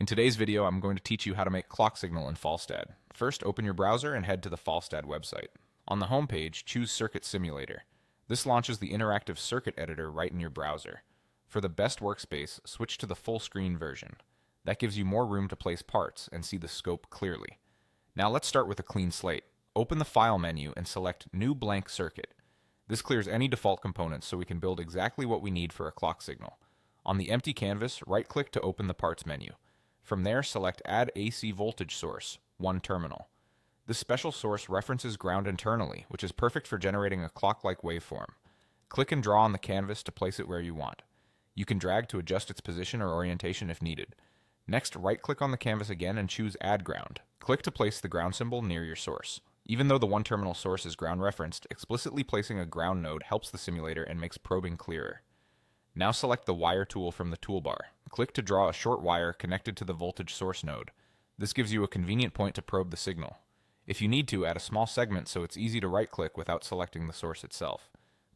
In today's video, I'm going to teach you how to make clock signal in Falstad. First, open your browser and head to the Falstad website. On the home page, choose Circuit Simulator. This launches the interactive circuit editor right in your browser. For the best workspace, switch to the full screen version. That gives you more room to place parts and see the scope clearly. Now let's start with a clean slate. Open the File menu and select New Blank Circuit. This clears any default components so we can build exactly what we need for a clock signal. On the empty canvas, right-click to open the Parts menu. From there, select Add AC Voltage Source, 1 terminal. This special source references ground internally, which is perfect for generating a clock-like waveform. Click and draw on the canvas to place it where you want. You can drag to adjust its position or orientation if needed. Next, right-click on the canvas again and choose Add Ground. Click to place the ground symbol near your source. Even though the 1-terminal source is ground-referenced, explicitly placing a ground node helps the simulator and makes probing clearer. Now select the Wire tool from the toolbar. Click to draw a short wire connected to the voltage source node. This gives you a convenient point to probe the signal. If you need to, add a small segment so it's easy to right-click without selecting the source itself.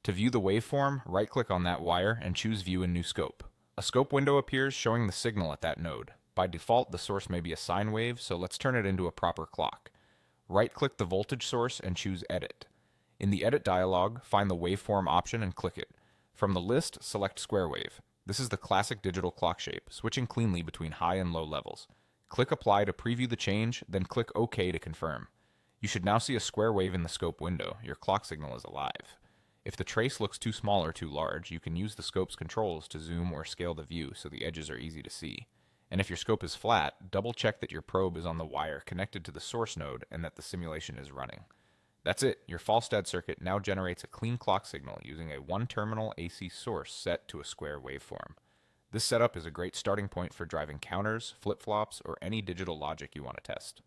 To view the waveform, right-click on that wire and choose View in New Scope. A scope window appears showing the signal at that node. By default, the source may be a sine wave, so let's turn it into a proper clock. Right-click the voltage source and choose Edit. In the Edit dialog, find the Waveform option and click it. From the list, select Square Wave. This is the classic digital clock shape, switching cleanly between high and low levels. Click Apply to preview the change, then click OK to confirm. You should now see a square wave in the scope window. Your clock signal is alive. If the trace looks too small or too large, you can use the scope's controls to zoom or scale the view so the edges are easy to see. And if your scope is flat, double check that your probe is on the wire connected to the source node and that the simulation is running. That's it. Your Falstad circuit now generates a clean clock signal using a 1-terminal AC source set to a square waveform. This setup is a great starting point for driving counters, flip-flops, or any digital logic you want to test.